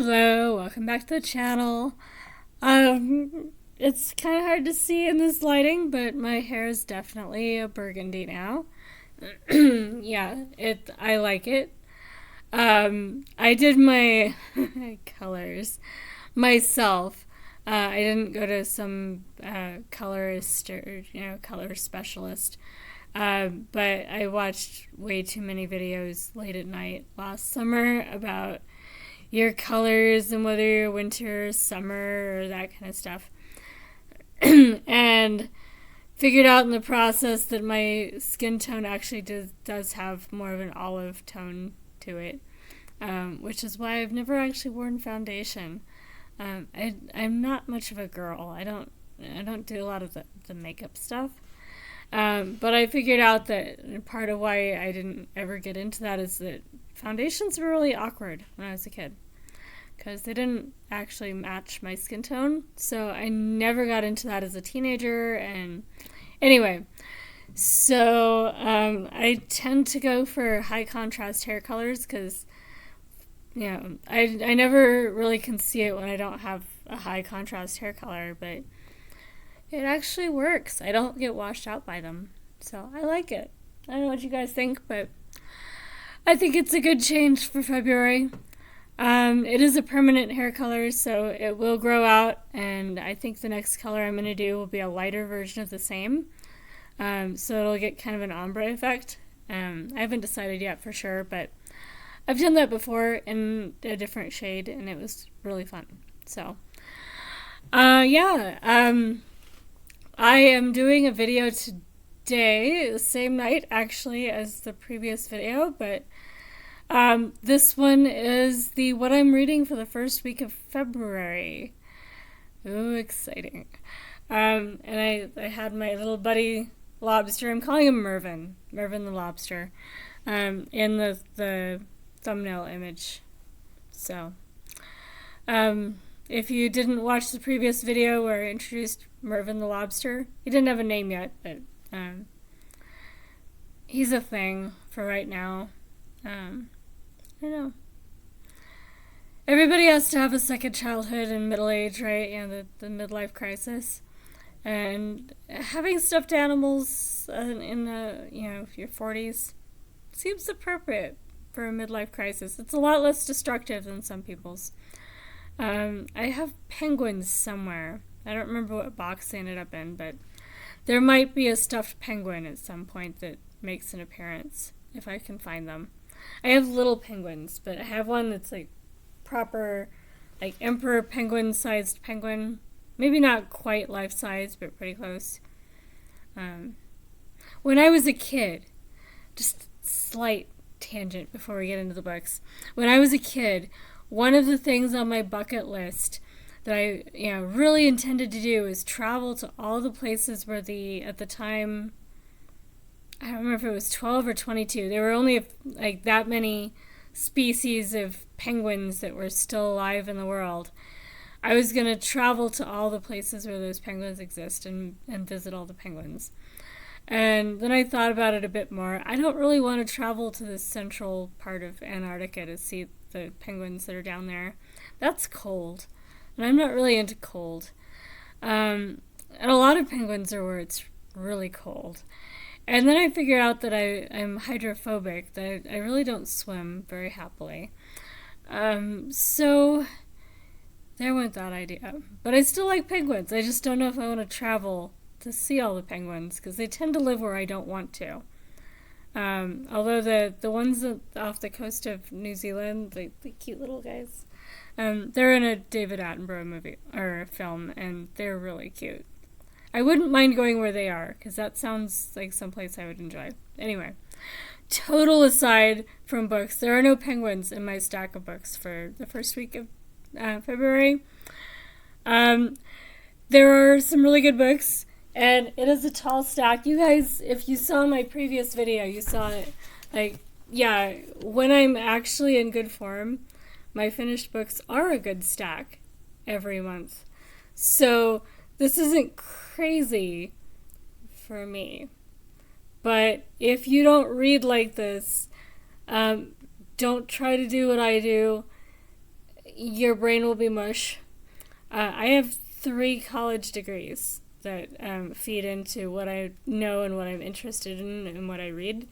Hello, welcome back to the channel. It's kind of hard to see in this lighting, but my hair is definitely a burgundy now. Yeah, I like it. I did my colors myself. I didn't go to some colorist or color specialist. But I watched way too many videos late at night last summer about your colors and whether you're winter, summer, or that kind of stuff. And figured out in the process that my skin tone actually does have more of an olive tone to it, which is why I've never actually worn foundation. I'm not much of a girl. I don't do a lot of the makeup stuff. But I figured out that part of why I didn't ever get into that is that foundations were really awkward when I was a kid because they didn't actually match my skin tone. So I never got into that as a teenager. And anyway, so I tend to go for high contrast hair colors because, I never really can see it when I don't have a high contrast hair color, but it actually works. I don't get washed out by them. So I like it. I don't know what you guys think, but I think it's a good change for February. It is a permanent hair color, so it will grow out, and I think the next color I'm going to do will be a lighter version of the same. So it'll get kind of an ombre effect. I haven't decided yet for sure, but I've done that before in a different shade, and it was really fun. So, I am doing a video today, the same night actually as the previous video, but this one is the what I'm reading for the first week of February. Ooh, exciting. And I had my little buddy Lobster, I'm calling him Mervin the Lobster, in the thumbnail image. So, if you didn't watch the previous video where I introduced Mervin the Lobster, he didn't have a name yet, but he's a thing for right now. I don't know. Everybody has to have a second childhood and middle age, right? The midlife crisis. And having stuffed animals in your 40s seems appropriate for a midlife crisis. It's a lot less destructive than some people's. I have penguins somewhere. I don't remember what box they ended up in, but there might be a stuffed penguin at some point that makes an appearance, if I can find them. I have little penguins, but I have one that's like proper, like emperor penguin sized penguin. Maybe not quite life size, but pretty close. When I was a kid, just slight tangent before we get into the books. When I was a kid, one of the things on my bucket list that I really intended to do is travel to all the places where at the time, I don't remember if it was 12 or 22. There were only like that many species of penguins that were still alive in the world. I was going to travel to all the places where those penguins exist and visit all the penguins. And then I thought about it a bit more. I don't really want to travel to the central part of Antarctica to see the penguins that are down there. That's cold. And I'm not really into cold. And a lot of penguins are where it's really cold. And then I figured out that I'm hydrophobic, that I really don't swim very happily. So there went that idea. But I still like penguins. I just don't know if I want to travel to see all the penguins, because they tend to live where I don't want to. Although the ones off the coast of New Zealand, the cute little guys, they're in a David Attenborough movie or film, and they're really cute. I wouldn't mind going where they are, because that sounds like someplace I would enjoy. Anyway, total aside from books, there are no penguins in my stack of books for the first week of February. There are some really good books, and it is a tall stack. You guys, if you saw my previous video, you saw it. When I'm actually in good form, my finished books are a good stack every month. So this isn't crazy for me. But if you don't read like this, don't try to do what I do. your brain will be mush. I have 3 college degrees that feed into what I know and what I'm interested in and what I read.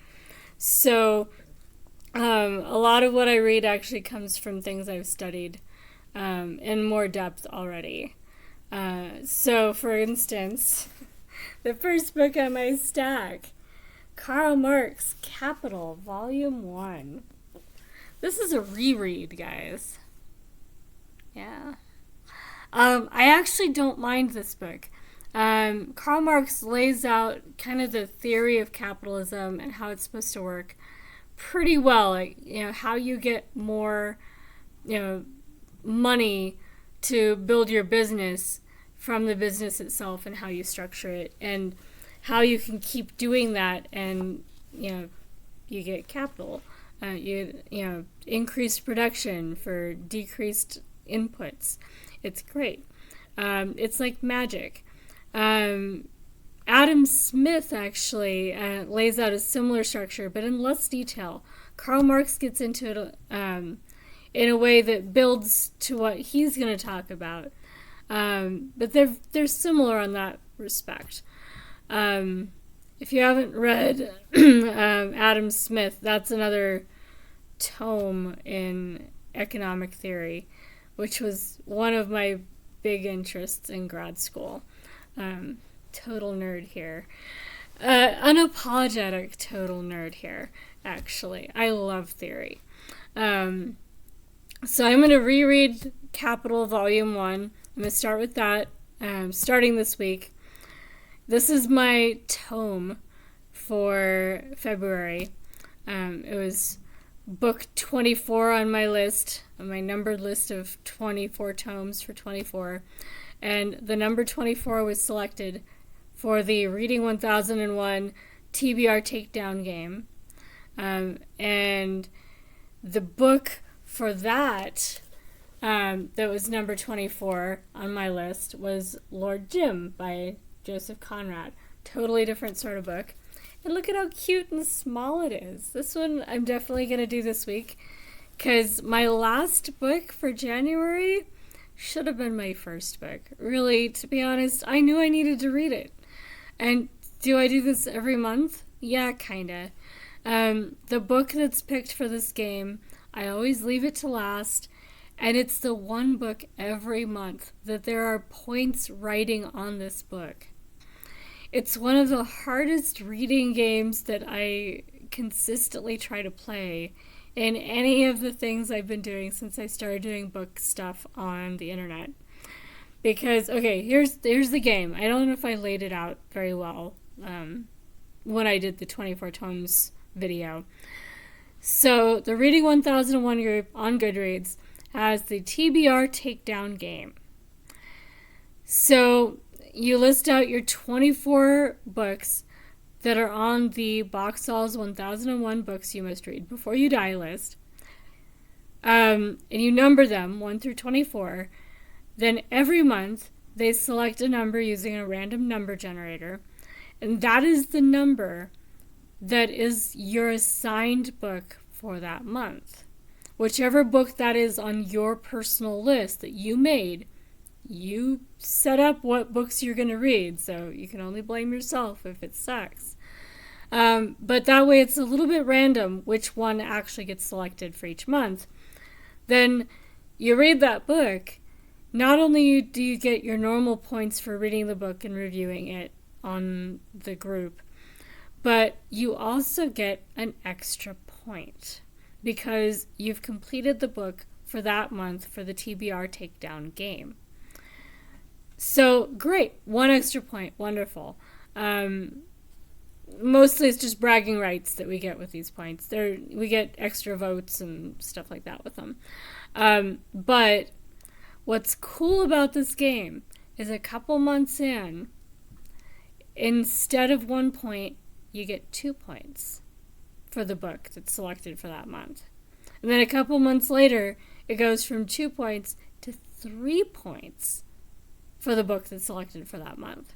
So a lot of what I read actually comes from things I've studied in more depth already. So, for instance, the first book on my stack, Karl Marx, Capital, Volume 1. This is a reread, guys. Yeah. I actually don't mind this book. Karl Marx lays out kind of the theory of capitalism and how it's supposed to work pretty well. Like, how you get more, money to build your business from the business itself and how you structure it and how you can keep doing that and, you get capital. You increased production for decreased inputs. It's great. It's like magic. Adam Smith actually lays out a similar structure, but in less detail. Karl Marx gets into it in a way that builds to what he's going to talk about. But they're similar on that respect. If you haven't read Adam Smith, that's another tome in economic theory, which was one of my big interests in grad school. Total nerd here. Unapologetic total nerd here, actually. I love theory. So I'm going to reread Capital Volume 1. I'm going to start with that, starting this week. This is my tome for February. It was book 24 on my list, on my numbered list of 24 tomes for 24. And the number 24 was selected for the Reading 1001 TBR Takedown game. And the book for that was number 24 on my list was Lord Jim by Joseph Conrad. Totally different sort of book. And look at how cute and small it is. This one I'm definitely going to do this week because my last book for January should have been my first book. Really, to be honest, I knew I needed to read it. And do I do this every month? Yeah, kinda. The book that's picked for this game, I always leave it to last, and it's the one book every month that there are points writing on this book. It's one of the hardest reading games that I consistently try to play in any of the things I've been doing since I started doing book stuff on the internet. Because, okay, here's the game. I don't know if I laid it out very well when I did the 24 tomes video. So, the Reading 1001 group on Goodreads has the TBR Takedown game. So, you list out your 24 books that are on the Boxall's 1001 books you must read before you die list. And you number them 1 through 24. Then every month, they select a number using a random number generator. And that is the number that is your assigned book for that month. Whichever book that is on your personal list that you made, you set up what books you're going to read, so you can only blame yourself if it sucks. But that way it's a little bit random which one actually gets selected for each month. Then you read that book. Not only do you get your normal points for reading the book and reviewing it on the group, but you also get an extra point because you've completed the book for that month for the TBR Takedown game. So, great. 1 extra point. Wonderful. Mostly it's just bragging rights that we get with these points. We get extra votes and stuff like that with them. But what's cool about this game is a couple months in, instead of 1 point, you get 2 points for the book that's selected for that month. And then a couple months later, it goes from 2 points to 3 points for the book that's selected for that month,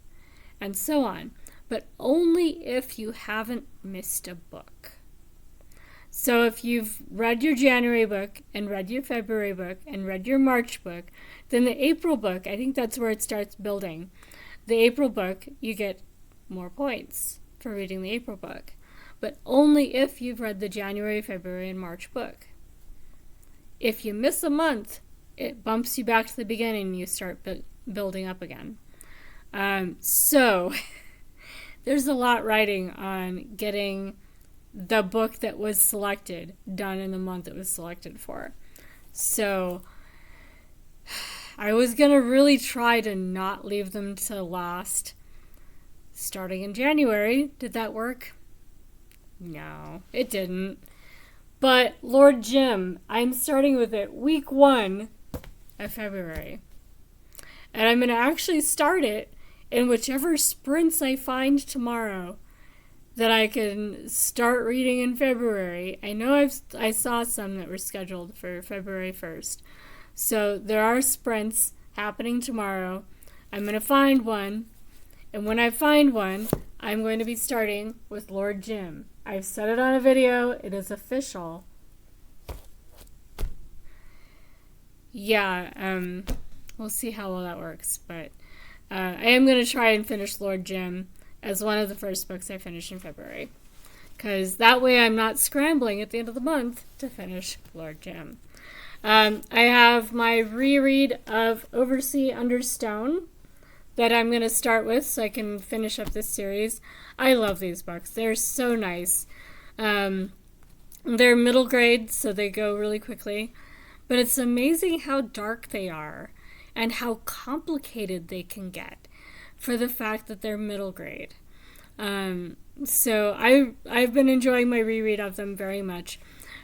and so on, but only if you haven't missed a book. So if you've read your January book and read your February book and read your March book, then the April book, I think that's where it starts building. The April book, you get more points for reading the April book, but only if you've read the January, February, and March book. If you miss a month, it bumps you back to the beginning and you start building up again. So there's a lot riding on getting the book that was selected done in the month it was selected for. So I was going to really try to not leave them to last starting in January. Did that work? No, it didn't. But Lord Jim, I'm starting with it week 1 of February. And I'm going to actually start it in whichever sprints I find tomorrow that I can start reading in February. I know I saw some that were scheduled for February 1st. So there are sprints happening tomorrow. I'm going to find one. And when I find one, I'm going to be starting with Lord Jim. I've said it on a video. It is official. Yeah, we'll see how well that works. But I am going to try and finish Lord Jim as one of the first books I finish in February. Because that way I'm not scrambling at the end of the month to finish Lord Jim. I have my reread of Oversea Under Stone that I'm going to start with so I can finish up this series. I love these books. They're so nice. They're middle grade, so they go really quickly. But it's amazing how dark they are and how complicated they can get for the fact that they're middle grade. So I've been enjoying my reread of them very much.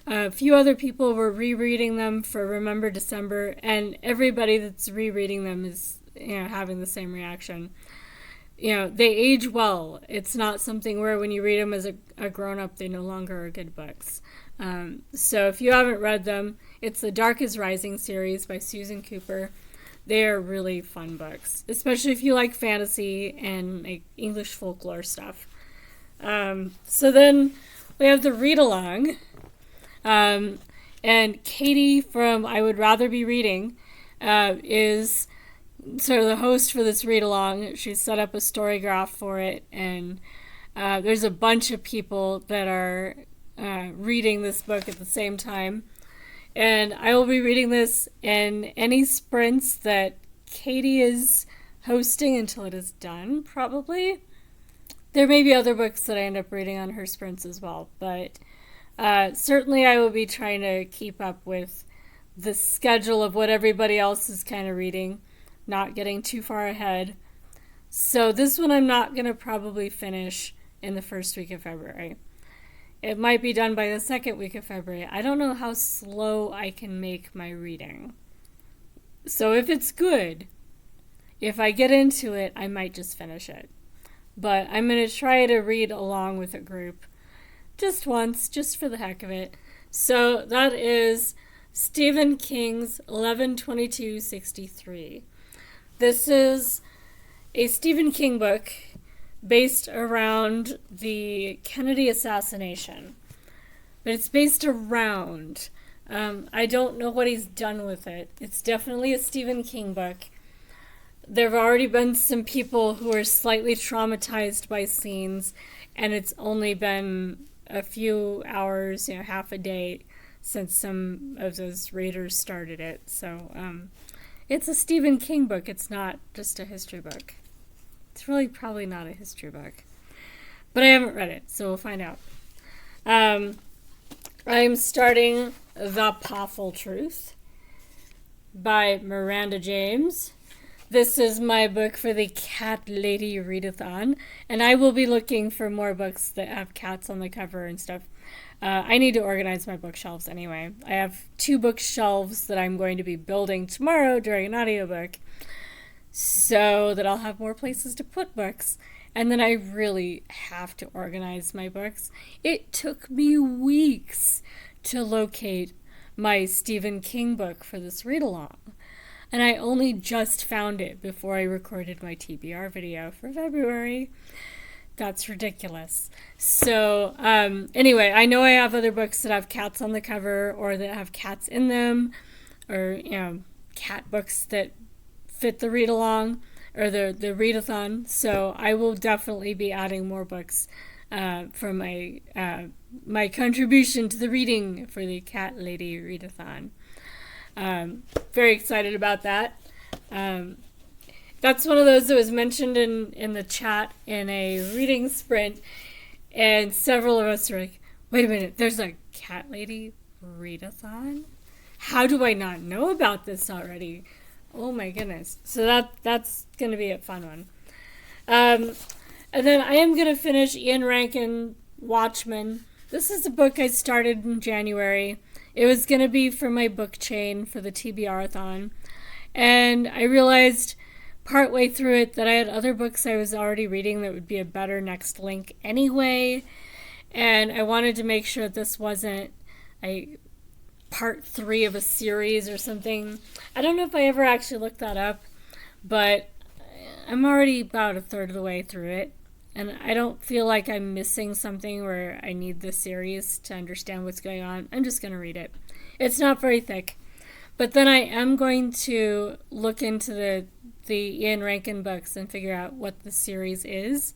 A few other people were rereading them for Remember December, and everybody that's rereading them is, having the same reaction. They age well. It's not something where when you read them as a grown-up, they no longer are good books. So if you haven't read them, it's the Dark is Rising series by Susan Cooper. They are really fun books, especially if you like fantasy and like English folklore stuff. So then we have the read-along. And Katie from I Would Rather Be Reading is sort of the host for this read-along. She set up a story graph for it, and there's a bunch of people that are reading this book at the same time. And I will be reading this in any sprints that Katie is hosting until it is done, probably. There may be other books that I end up reading on her sprints as well, but certainly I will be trying to keep up with the schedule of what everybody else is kind of reading, not getting too far ahead. So this one I'm not going to probably finish in the first week of February. It might be done by the second week of February. I don't know how slow I can make my reading. So if it's good, if I get into it, I might just finish it. But I'm going to try to read along with a group just once, just for the heck of it. So that is Stephen King's 11/22/63. This is a Stephen King book based around the Kennedy assassination. But it's based around. I don't know what he's done with it. It's definitely a Stephen King book. There have already been some people who are slightly traumatized by scenes, and it's only been a few hours, half a day since some of those readers started it. So it's a Stephen King book. It's not just a history book. It's really probably not a history book. But I haven't read it, so we'll find out. I'm starting The Pawful Truth by Miranda James. This is my book for the Cat Lady Readathon, and I will be looking for more books that have cats on the cover and stuff. I need to organize my bookshelves anyway. I have 2 bookshelves that I'm going to be building tomorrow during an audiobook, so that I'll have more places to put books. And then I really have to organize my books. It took me weeks to locate my Stephen King book for this read-along. And I only just found it before I recorded my TBR video for February. That's ridiculous. So, anyway, I know I have other books that have cats on the cover or that have cats in them, or, cat books that fit the read along or the readathon. So I will definitely be adding more books for my contribution to the reading for the Cat Lady Readathon. Very excited about that. That's one of those that was mentioned in the chat in a reading sprint, and several of us are like, wait a minute, there's a Cat Lady Readathon? How do I not know about this already? Oh my goodness. So that's going to be a fun one. And then I am going to finish Ian Rankin, Watchman. This is a book I started in January. It was going to be for my book chain for the TBR-a-thon. And I realized partway through it that I had other books I was already reading that would be a better next link anyway. And I wanted to make sure that this wasn't part 3 of a series or something. I don't know if I ever actually looked that up, but I'm already about a third of the way through it. And I don't feel like I'm missing something where I need the series to understand what's going on. I'm just going to read it. It's not very thick. But then I am going to look into the Ian Rankin books and figure out what the series is.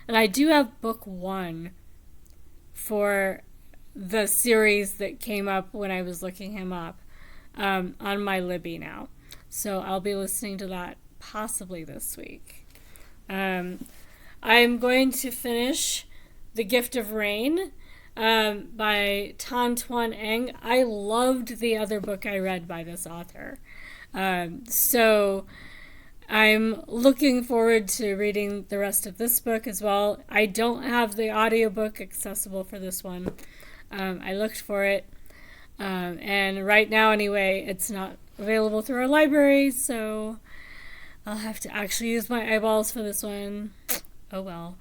And I do have book 1 for the series that came up when I was looking him up on my Libby now. So I'll be listening to that possibly this week. I'm going to finish The Gift of Rain by Twan. I loved the other book I read by this author. So I'm looking forward to reading the rest of this book as well. I don't have the audiobook accessible for this one. I looked for it. And right now, anyway, it's not available through our library, so I'll have to actually use my eyeballs for this one. Oh well.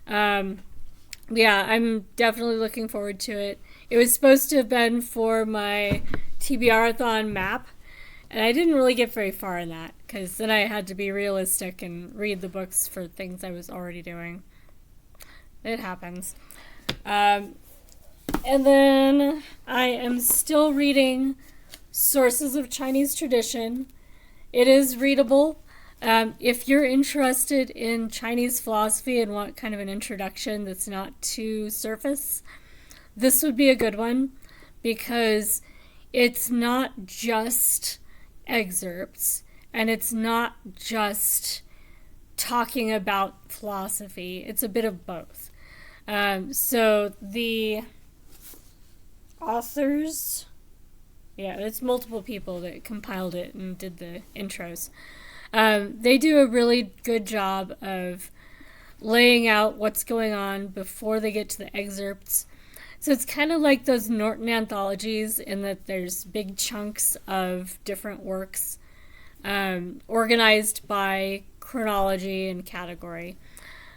Yeah, I'm definitely looking forward to it. It was supposed to have been for my TBR-a-thon map, and I didn't really get very far in that, because then I had to be realistic and read the books for things I was already doing. It happens. And then I am still reading Sources of Chinese Tradition. It is readable. If you're interested in Chinese philosophy and want kind of an introduction that's not too surface, this would be a good one, because it's not just excerpts and it's not just talking about philosophy. It's a bit of both. So the authors, it's multiple people that compiled it and did the intros. They do a really good job of laying out what's going on before they get to the excerpts. So it's kind of like those Norton anthologies in that there's big chunks of different works organized by chronology and category.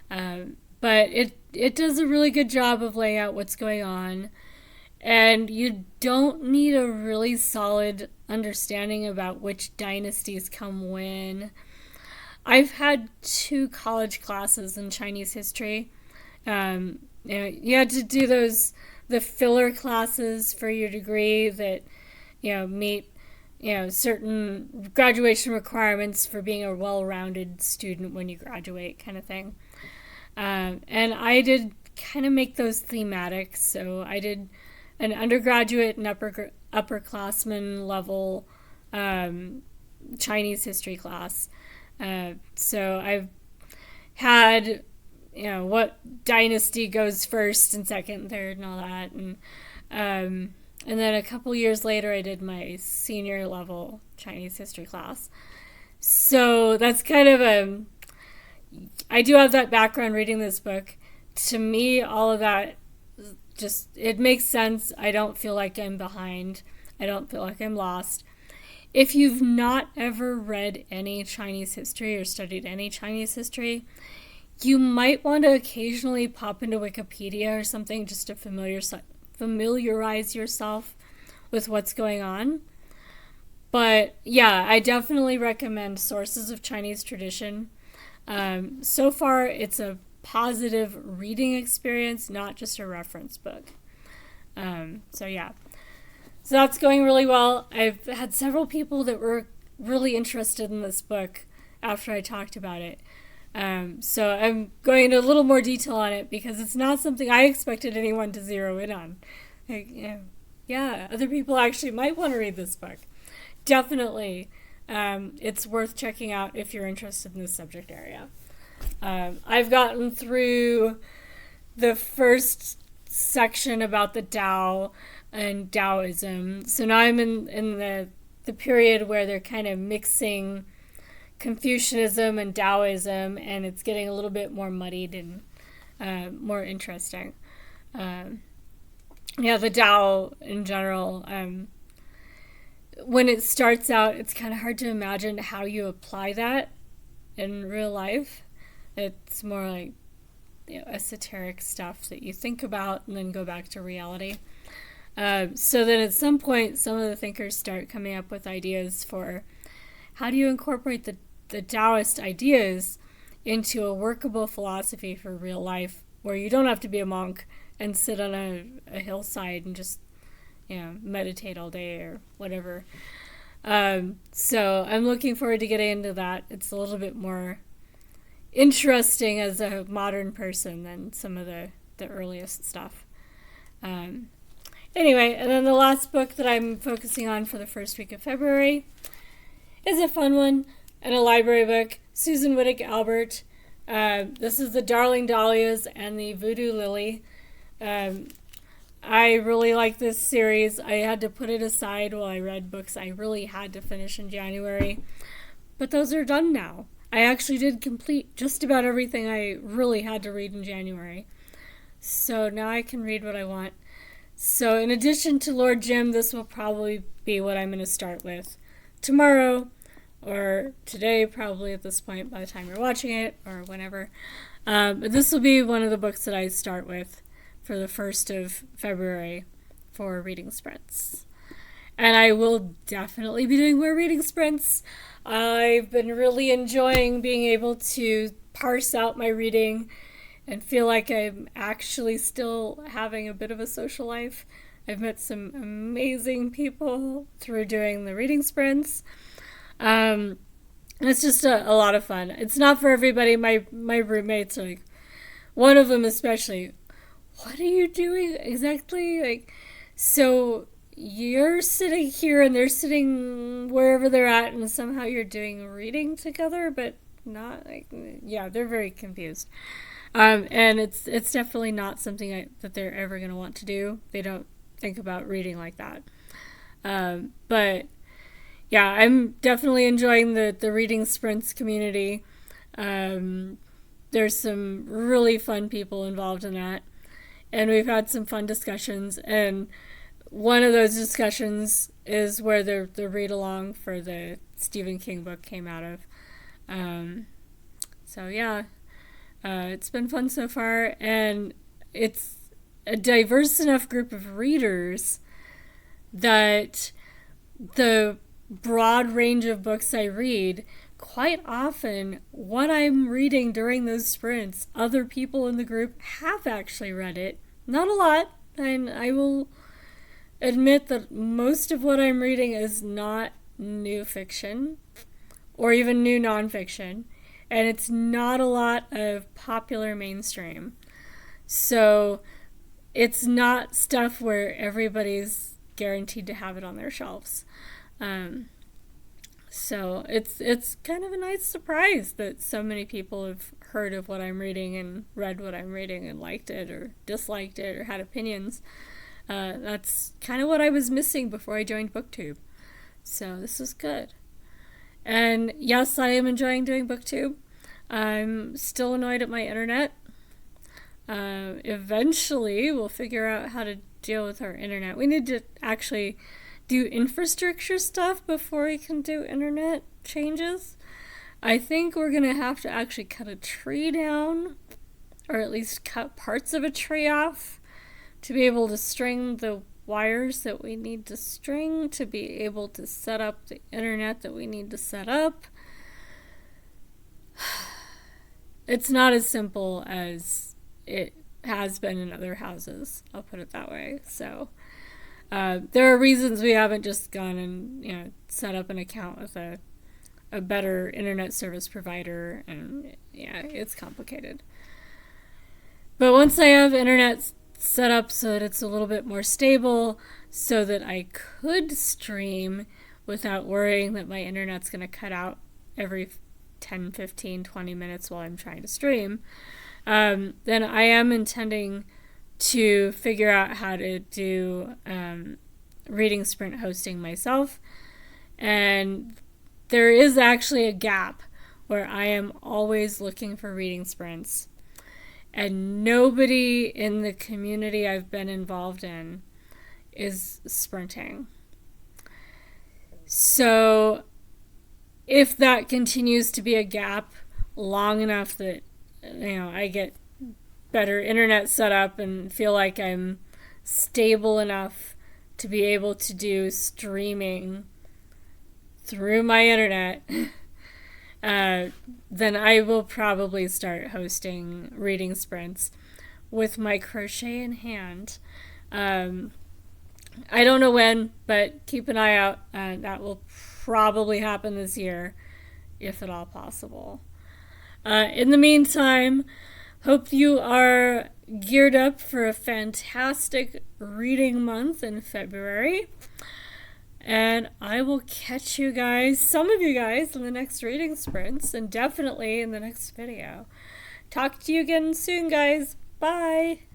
But it does a really good job of laying out what's going on. And you don't need a really solid understanding about which dynasties come when. I've had 2 college classes in Chinese history. You had to do the filler classes for your degree that, meet, certain graduation requirements for being a well-rounded student when you graduate, kind of thing. And I did kind of make those thematic, so I did an undergraduate and upperclassman level Chinese history class. So I've had, what dynasty goes first and second and third and all that. And then a couple years later, I did my senior level Chinese history class. So that's kind of I do have that background reading this book. To me, all of that it makes sense. I don't feel like I'm behind. I don't feel like I'm lost. If you've not ever read any Chinese history or studied any Chinese history, you might want to occasionally pop into Wikipedia or something just to familiarize yourself with what's going on. But yeah, I definitely recommend Sources of Chinese Tradition. So far, it's a positive reading experience, not just a reference book. So that's going really well. I've had several people that were really interested in this book after I talked about it. So I'm going into a little more detail on it because it's not something I expected anyone to zero in on. Other people actually might want to read this book. Definitely, it's worth checking out if you're interested in this subject area. I've gotten through the first section about the Tao and Taoism. So now I'm in the period where they're kind of mixing Confucianism and Taoism, and it's getting a little bit more muddied and more interesting. The Tao in general, when it starts out, it's kind of hard to imagine how you apply that in real life. It's more like esoteric stuff that you think about and then go back to reality. So then at some point, some of the thinkers start coming up with ideas for how do you incorporate the Taoist ideas into a workable philosophy for real life where you don't have to be a monk and sit on a hillside and just meditate all day or whatever. So I'm looking forward to getting into that. It's a little bit more interesting as a modern person than some of the earliest stuff. Anyway, and then the last book that I'm focusing on for the first week of February is a fun one and a library book. Susan Wittig Albert. This is the Darling Dahlias and the Voodoo Lily. I really like this series. I had to put it aside while I read books I really had to finish in January. But those are done now. I actually did complete just about everything I really had to read in January. So now I can read what I want. So in addition to Lord Jim, this will probably be what I'm going to start with tomorrow or today, probably at this point by the time you're watching it or whenever. But this will be one of the books that I start with for the 1st of February for reading sprints. And I will definitely be doing more reading sprints. I've been really enjoying being able to parse out my reading and feel like I'm actually still having a bit of a social life. I've met some amazing people through doing the reading sprints. It's just a lot of fun. It's not for everybody. My roommates are like, one of them especially, what are you doing exactly? So you're sitting here and they're sitting wherever they're at and somehow you're doing reading together, but not they're very confused. And it's definitely not something that they're ever going to want to do. They don't think about reading like that. But yeah, I'm definitely enjoying the reading sprints community. There's some really fun people involved in that. And we've had some fun discussions. And one of those discussions is where the read-along for the Stephen King book came out of. It's been fun so far. And it's a diverse enough group of readers that the broad range of books I read, quite often what I'm reading during those sprints, other people in the group have actually read it. Not a lot, and I will admit that most of what I'm reading is not new fiction or even new nonfiction, and it's not a lot of popular mainstream. So it's not stuff where everybody's guaranteed to have it on their shelves. So it's kind of a nice surprise that so many people have heard of what I'm reading and read what I'm reading and liked it or disliked it or had opinions. That's kind of what I was missing before I joined BookTube. So this is good. And yes, I am enjoying doing BookTube. I'm still annoyed at my internet. Eventually, we'll figure out how to deal with our internet. We need to actually do infrastructure stuff before we can do internet changes. I think we're going to have to actually cut a tree down, or at least cut parts of a tree off to be able to string the wires that we need to string to be able to set up the internet that we need to set up. it's not as simple as it has been in other houses. I'll put it that way. So there are reasons we haven't just gone and set up an account with a better internet service provider, and it's complicated. But once I have internet set up so that it's a little bit more stable, so that I could stream without worrying that my internet's going to cut out every 10, 15, 20 minutes while I'm trying to stream, then I am intending to figure out how to do Reading Sprint hosting myself. And there is actually a gap where I am always looking for reading sprints, and nobody in the community I've been involved in is sprinting. So if that continues to be a gap long enough that I get better internet set up and feel like I'm stable enough to be able to do streaming through my internet, then I will probably start hosting reading sprints with my crochet in hand. I don't know when, but keep an eye out. That will probably happen this year, if at all possible. In the meantime, hope you are geared up for a fantastic reading month in February. And I will catch you guys, some of you guys, in the next reading sprints, and definitely in the next video. Talk to you again soon, guys. Bye!